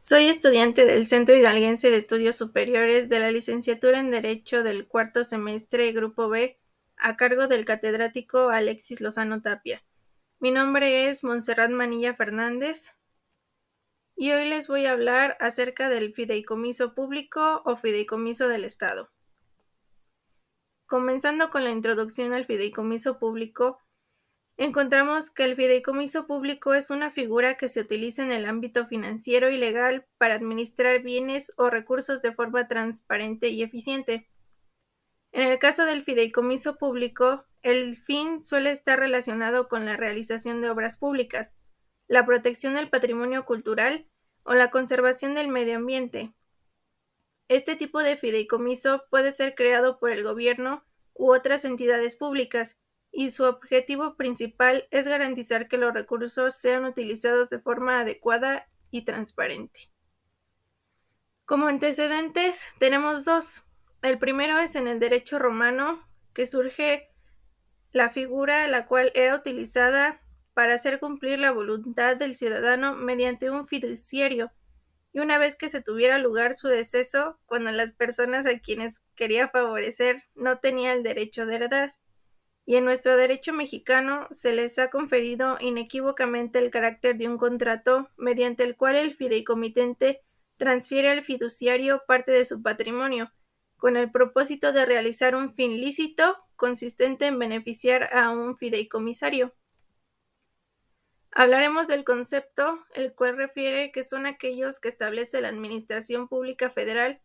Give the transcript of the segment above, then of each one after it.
Soy estudiante del Centro Hidalguense de Estudios Superiores de la Licenciatura en Derecho del cuarto semestre Grupo B, a cargo del catedrático Alexis Lozano Tapia. Mi nombre es Montserrat Manilla Fernández y hoy les voy a hablar acerca del fideicomiso público o fideicomiso del Estado. Comenzando con la introducción al fideicomiso público, encontramos que el fideicomiso público es una figura que se utiliza en el ámbito financiero y legal para administrar bienes o recursos de forma transparente y eficiente. En el caso del fideicomiso público, el fin suele estar relacionado con la realización de obras públicas, la protección del patrimonio cultural o la conservación del medio ambiente. Este tipo de fideicomiso puede ser creado por el gobierno u otras entidades públicas, y su objetivo principal es garantizar que los recursos sean utilizados de forma adecuada y transparente. Como antecedentes tenemos dos. El primero es en el derecho romano, que surge la figura la cual era utilizada para hacer cumplir la voluntad del ciudadano mediante un fiduciario, y una vez que se tuviera lugar su deceso, cuando las personas a quienes quería favorecer no tenían el derecho de heredar. Y en nuestro derecho mexicano se les ha conferido inequívocamente el carácter de un contrato mediante el cual el fideicomitente transfiere al fiduciario parte de su patrimonio, con el propósito de realizar un fin lícito consistente en beneficiar a un fideicomisario. Hablaremos del concepto, el cual refiere que son aquellos que establece la Administración Pública Federal,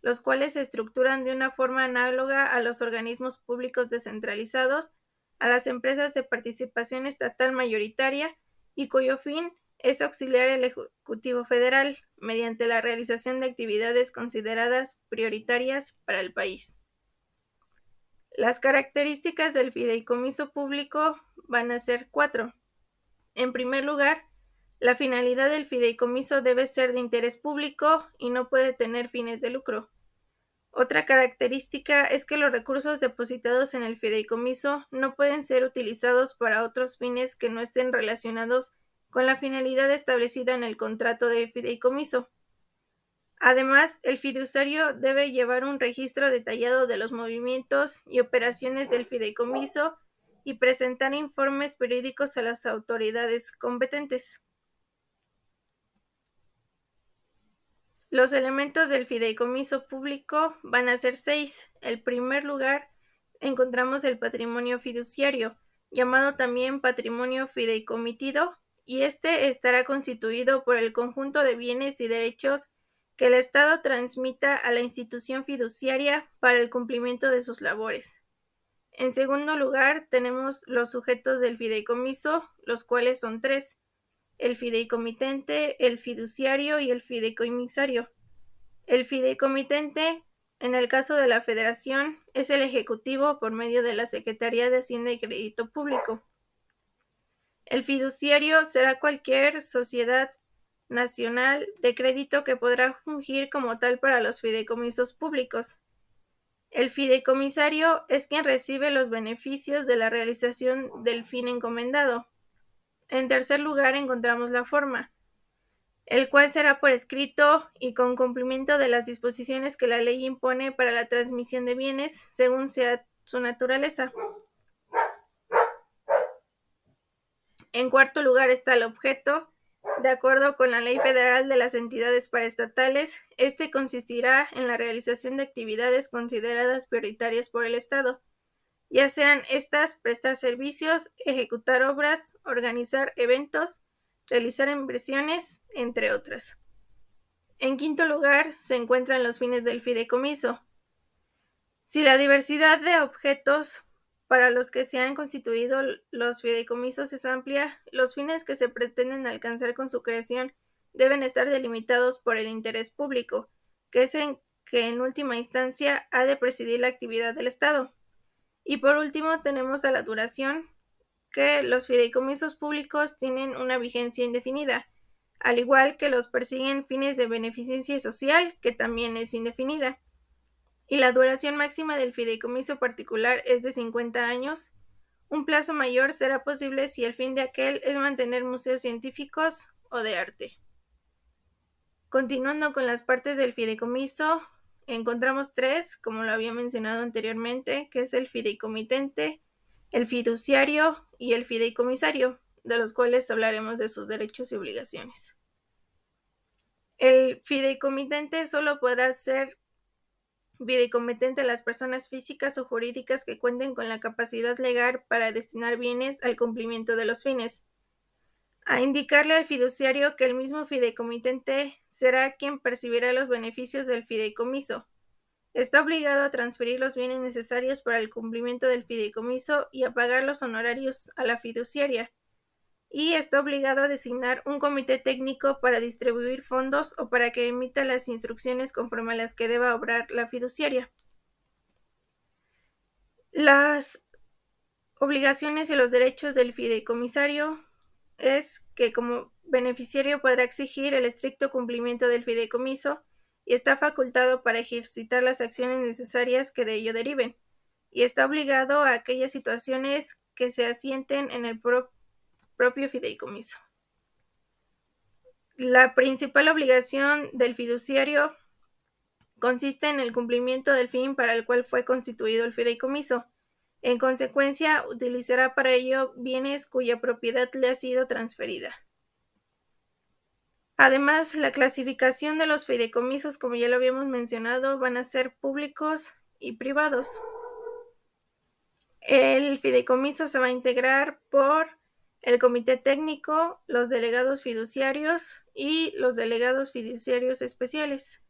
los cuales se estructuran de una forma análoga a los organismos públicos descentralizados, a las empresas de participación estatal mayoritaria, y cuyo fin es auxiliar al Ejecutivo Federal mediante la realización de actividades consideradas prioritarias para el país. Las características del fideicomiso público van a ser 4. En primer lugar, la finalidad del fideicomiso debe ser de interés público y no puede tener fines de lucro. Otra característica es que los recursos depositados en el fideicomiso no pueden ser utilizados para otros fines que no estén relacionados con la finalidad establecida en el contrato de fideicomiso. Además, el fiduciario debe llevar un registro detallado de los movimientos y operaciones del fideicomiso y presentar informes periódicos a las autoridades competentes. Los elementos del fideicomiso público van a ser 6. En primer lugar, encontramos el patrimonio fiduciario, llamado también patrimonio fideicomitido, y este estará constituido por el conjunto de bienes y derechos que el Estado transmita a la institución fiduciaria para el cumplimiento de sus labores. En segundo lugar, tenemos los sujetos del fideicomiso, los cuales son 3: el fideicomitente, el fiduciario y el fideicomisario. El fideicomitente, en el caso de la Federación, es el Ejecutivo por medio de la Secretaría de Hacienda y Crédito Público. El fiduciario será cualquier sociedad nacional de crédito que podrá fungir como tal para los fideicomisos públicos. El fideicomisario es quien recibe los beneficios de la realización del fin encomendado. En tercer lugar encontramos la forma, el cual será por escrito y con cumplimiento de las disposiciones que la ley impone para la transmisión de bienes según sea su naturaleza. En cuarto lugar está el objeto. De acuerdo con la Ley Federal de las Entidades Paraestatales, este consistirá en la realización de actividades consideradas prioritarias por el Estado, ya sean estas prestar servicios, ejecutar obras, organizar eventos, realizar inversiones, entre otras. En quinto lugar se encuentran los fines del fideicomiso. Si la diversidad de objetos para los que se han constituido los fideicomisos es amplia, los fines que se pretenden alcanzar con su creación deben estar delimitados por el interés público, que es el que en última instancia ha de presidir la actividad del Estado. Y por último tenemos a la duración, que los fideicomisos públicos tienen una vigencia indefinida, al igual que los persiguen fines de beneficencia social, que también es indefinida. Y la duración máxima del fideicomiso particular es de 50 años. Un plazo mayor será posible si el fin de aquel es mantener museos científicos o de arte. Continuando con las partes del fideicomiso, encontramos tres, como lo había mencionado anteriormente, que es el fideicomitente, el fiduciario y el fideicomisario, de los cuales hablaremos de sus derechos y obligaciones. El fideicomitente solo podrá ser fideicomitente a las personas físicas o jurídicas que cuenten con la capacidad legal para destinar bienes al cumplimiento de los fines. A indicarle al fiduciario que el mismo fideicomitente será quien percibirá los beneficios del fideicomiso. Está obligado a transferir los bienes necesarios para el cumplimiento del fideicomiso y a pagar los honorarios a la fiduciaria. Y está obligado a designar un comité técnico para distribuir fondos o para que emita las instrucciones conforme a las que deba obrar la fiduciaria. Las obligaciones y los derechos del fideicomisario es que como beneficiario podrá exigir el estricto cumplimiento del fideicomiso y está facultado para ejercitar las acciones necesarias que de ello deriven, y está obligado a aquellas situaciones que se asienten en el propio fideicomiso. La principal obligación del fiduciario consiste en el cumplimiento del fin para el cual fue constituido el fideicomiso. En consecuencia, utilizará para ello bienes cuya propiedad le ha sido transferida. Además, la clasificación de los fideicomisos, como ya lo habíamos mencionado, van a ser públicos y privados. El fideicomiso se va a integrar por el comité técnico, los delegados fiduciarios y los delegados fiduciarios especiales.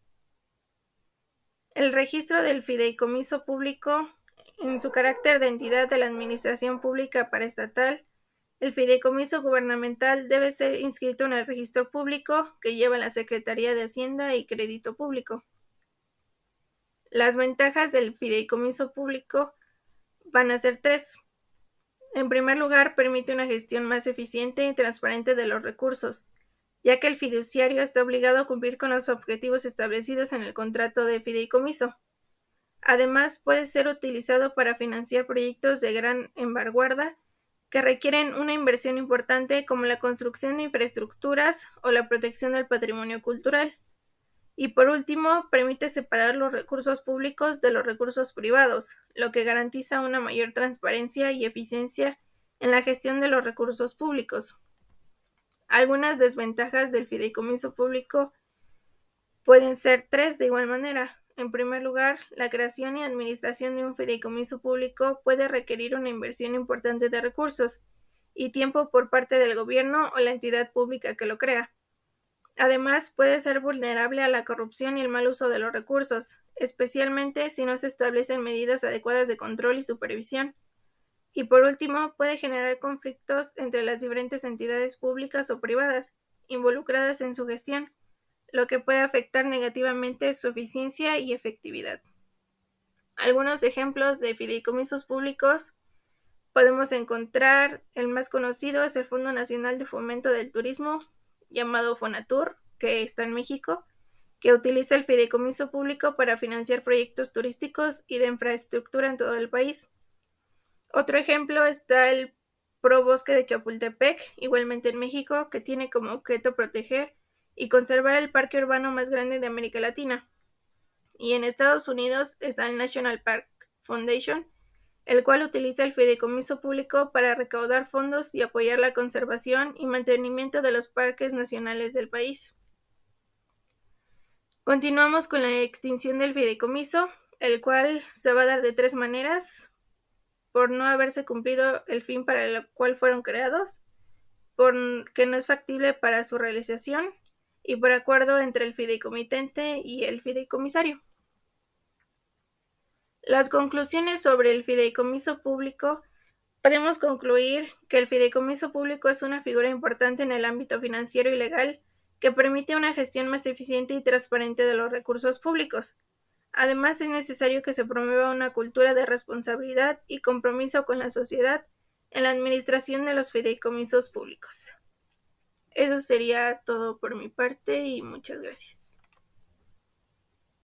El registro del fideicomiso público, en su carácter de entidad de la administración pública paraestatal, el fideicomiso gubernamental debe ser inscrito en el registro público que lleva la Secretaría de Hacienda y Crédito Público. Las ventajas del fideicomiso público van a ser tres. En primer lugar, permite una gestión más eficiente y transparente de los recursos, ya que el fiduciario está obligado a cumplir con los objetivos establecidos en el contrato de fideicomiso. Además, puede ser utilizado para financiar proyectos de gran envergadura que requieren una inversión importante, como la construcción de infraestructuras o la protección del patrimonio cultural. Y por último, permite separar los recursos públicos de los recursos privados, lo que garantiza una mayor transparencia y eficiencia en la gestión de los recursos públicos. Algunas desventajas del fideicomiso público pueden ser tres de igual manera. En primer lugar, la creación y administración de un fideicomiso público puede requerir una inversión importante de recursos y tiempo por parte del gobierno o la entidad pública que lo crea. Además, puede ser vulnerable a la corrupción y el mal uso de los recursos, especialmente si no se establecen medidas adecuadas de control y supervisión. Y por último, puede generar conflictos entre las diferentes entidades públicas o privadas involucradas en su gestión, lo que puede afectar negativamente su eficiencia y efectividad. Algunos ejemplos de fideicomisos públicos podemos encontrar, el más conocido es el Fondo Nacional de Fomento del Turismo, llamado Fonatur, que está en México, que utiliza el fideicomiso público para financiar proyectos turísticos y de infraestructura en todo el país. Otro ejemplo está el Pro Bosque de Chapultepec, igualmente en México, que tiene como objeto proteger y conservar el parque urbano más grande de América Latina. Y en Estados Unidos está el National Park Foundation, el cual utiliza el fideicomiso público para recaudar fondos y apoyar la conservación y mantenimiento de los parques nacionales del país. Continuamos con la extinción del fideicomiso, el cual se va a dar de tres maneras: por no haberse cumplido el fin para el cual fueron creados, por que no es factible para su realización y por acuerdo entre el fideicomitente y el fideicomisario. Las conclusiones sobre el fideicomiso público. Podemos concluir que el fideicomiso público es una figura importante en el ámbito financiero y legal que permite una gestión más eficiente y transparente de los recursos públicos. Además, es necesario que se promueva una cultura de responsabilidad y compromiso con la sociedad en la administración de los fideicomisos públicos. Eso sería todo por mi parte y muchas gracias.